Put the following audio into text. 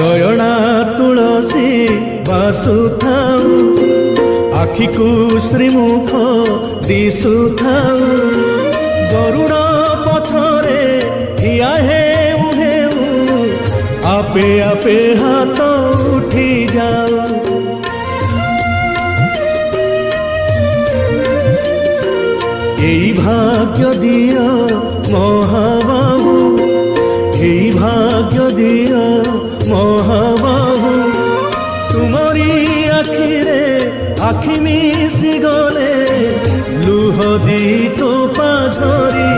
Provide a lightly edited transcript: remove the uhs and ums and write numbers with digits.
नयना तुलसी बासुथाउ आखिकु श्रीमुख दिशुथाउ गरुड़ पछरे ठिया हेउ हेउ आपे आपे हाथ उठी जाऊ এই ভাগ্য দিও মহাবাহু এই ভাগ্য দিও মহাবাহু তুমরি আখিরে আখি মিশি গলে লুহ দি তো পাজরি